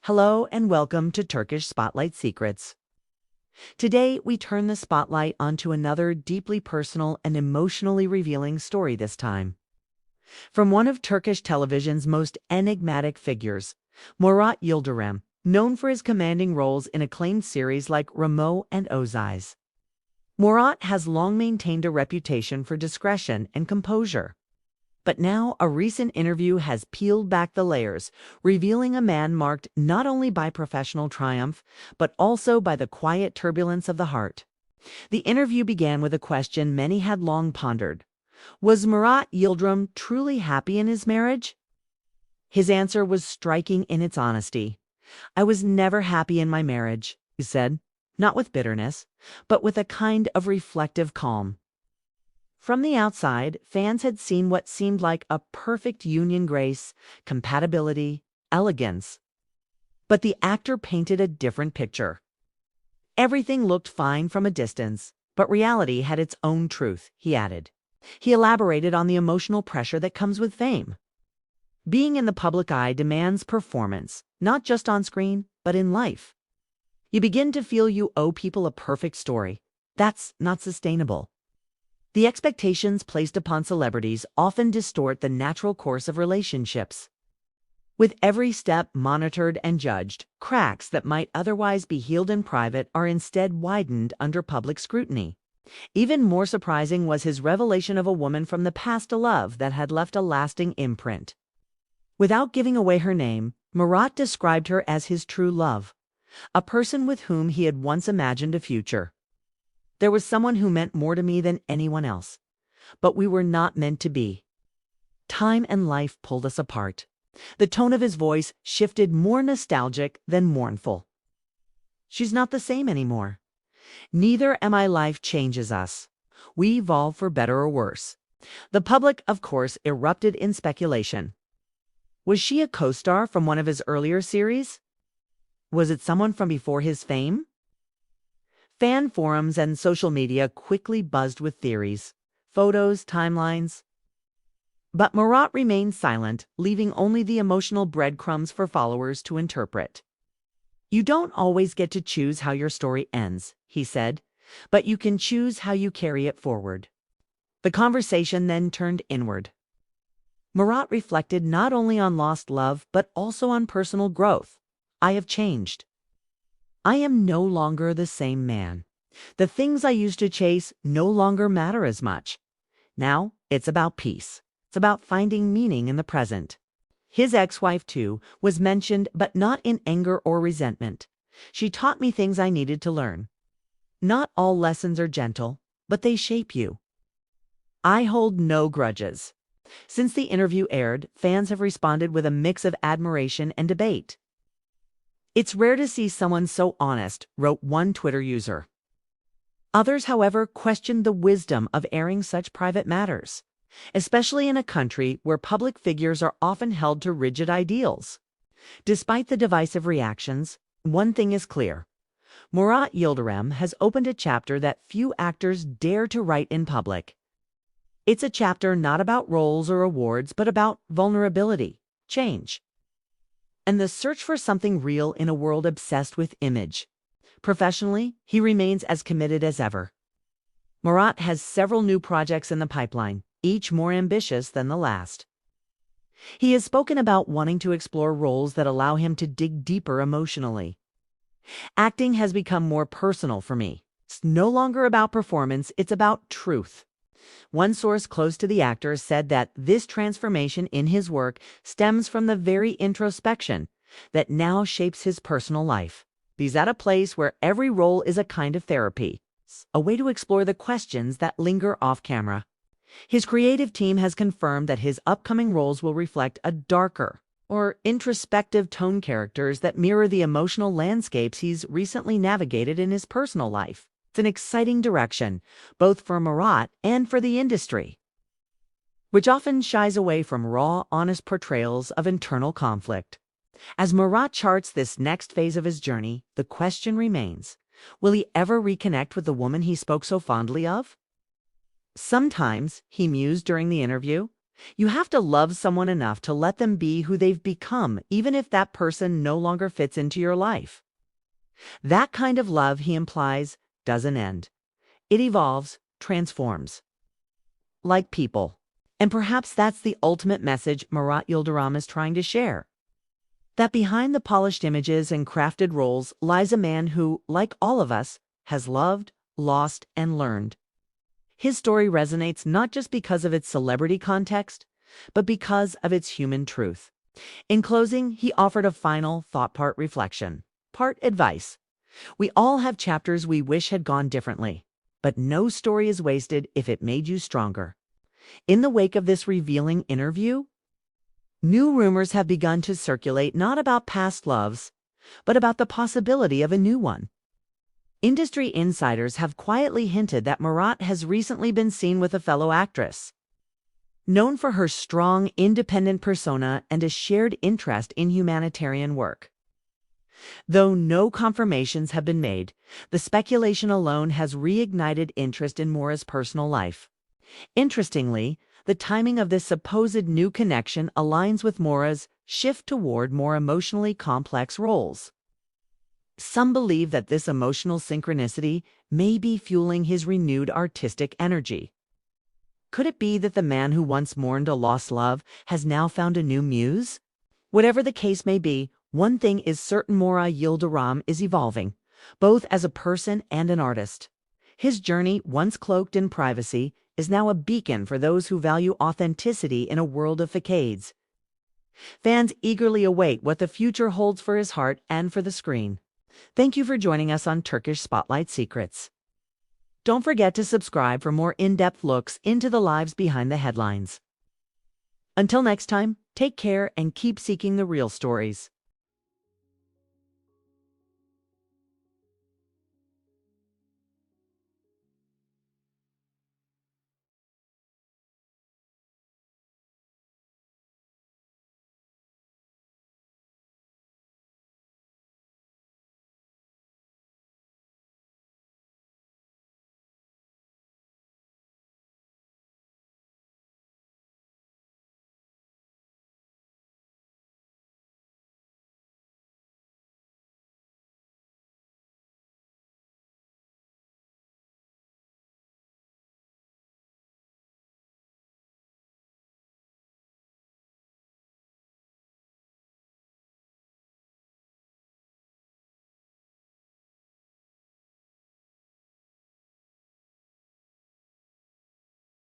Hello and welcome to Turkish Spotlight Secrets. Today, we turn the spotlight onto another deeply personal and emotionally revealing story this time. From one of Turkish television's most enigmatic figures, Murat Yildirim, known for his commanding roles in acclaimed series like Ramo and Ozize. Murat has long maintained a reputation for discretion and composure. But now a recent interview has peeled back the layers, revealing a man marked not only by professional triumph, but also by the quiet turbulence of the heart. The interview began with a question many had long pondered. Was Murat Yildirim truly happy in his marriage? His answer was striking in its honesty. "I was never happy in my marriage," he said, not with bitterness, but with a kind of reflective calm. From the outside, fans had seen what seemed like a perfect union: grace, compatibility, elegance. But the actor painted a different picture. Everything looked fine from a distance, but reality had its own truth, he added. He elaborated on the emotional pressure that comes with fame. Being in the public eye demands performance, not just on screen, but in life. You begin to feel you owe people a perfect story. That's not sustainable. The expectations placed upon celebrities often distort the natural course of relationships. With every step monitored and judged, cracks that might otherwise be healed in private are instead widened under public scrutiny. Even more surprising was his revelation of a woman from the past, a love that had left a lasting imprint. Without giving away her name, Murat described her as his true love, a person with whom he had once imagined a future. "There was someone who meant more to me than anyone else, but we were not meant to be. Time and life pulled us apart." The tone of his voice shifted, more nostalgic than mournful. "She's not the same anymore. Neither am I. Life changes us. We evolve for better or worse." The public, of course, erupted in speculation. Was she a co-star from one of his earlier series? Was it someone from before his fame? Fan forums and social media quickly buzzed with theories, photos, timelines. But Murat remained silent, leaving only the emotional breadcrumbs for followers to interpret. "You don't always get to choose how your story ends," he said, "but you can choose how you carry it forward." The conversation then turned inward. Murat reflected not only on lost love, but also on personal growth. "I have changed. I am no longer the same man. The things I used to chase no longer matter as much. Now it's about peace. It's about finding meaning in the present." His ex-wife, too, was mentioned, but not in anger or resentment. "She taught me things I needed to learn. Not all lessons are gentle, but they shape you. I hold no grudges." Since the interview aired, fans have responded with a mix of admiration and debate. "It's rare to see someone so honest," wrote one Twitter user. Others, however, questioned the wisdom of airing such private matters, especially in a country where public figures are often held to rigid ideals. Despite the divisive reactions, one thing is clear. Murat Yildirim has opened a chapter that few actors dare to write in public. It's a chapter not about roles or awards, but about vulnerability, change, and the search for something real in a world obsessed with image. Professionally, he remains as committed as ever. Murat has several new projects in the pipeline, each more ambitious than the last. He has spoken about wanting to explore roles that allow him to dig deeper emotionally. "Acting has become more personal for me. It's no longer about performance, it's about truth." One source close to the actor said that this transformation in his work stems from the very introspection that now shapes his personal life. He's at a place where every role is a kind of therapy, a way to explore the questions that linger off camera. His creative team has confirmed that his upcoming roles will reflect a darker or introspective tone, characters that mirror the emotional landscapes he's recently navigated in his personal life. It's an exciting direction, both for Murat and for the industry, which often shies away from raw, honest portrayals of internal conflict. As Murat charts this next phase of his journey, the question remains, will he ever reconnect with the woman he spoke so fondly of? "Sometimes," he mused during the interview, You have to love someone enough to let them be who they've become, even if that person no longer fits into your life. That kind of love, he implies, doesn't end. It evolves, transforms. Like people. And perhaps that's the ultimate message Murat Yildirim is trying to share. That behind the polished images and crafted roles lies a man who, like all of us, has loved, lost, and learned. His story resonates not just because of its celebrity context, but because of its human truth. In closing, he offered a final thought-part reflection, part advice. We all have chapters we wish had gone differently, but no story is wasted if it made you stronger. In the wake of this revealing interview, new rumors have begun to circulate not about past loves, but about the possibility of a new one. Industry insiders have quietly hinted that Murat has recently been seen with a fellow actress. Known for her strong, independent persona and a shared interest in humanitarian work. Though no confirmations have been made, the speculation alone has reignited interest in Mora's personal life. Interestingly, the timing of this supposed new connection aligns with Mora's shift toward more emotionally complex roles. Some believe that this emotional synchronicity may be fueling his renewed artistic energy. Could it be that the man who once mourned a lost love has now found a new muse? Whatever the case may be, one thing is certain: Mora Yildirim is evolving, both as a person and an artist. His journey, once cloaked in privacy, is now a beacon for those who value authenticity in a world of facades. Fans eagerly await what the future holds for his heart and for the screen. Thank you for joining us on Turkish Spotlight Secrets. Don't forget to subscribe for more in-depth looks into the lives behind the headlines. Until next time, take care and keep seeking the real stories.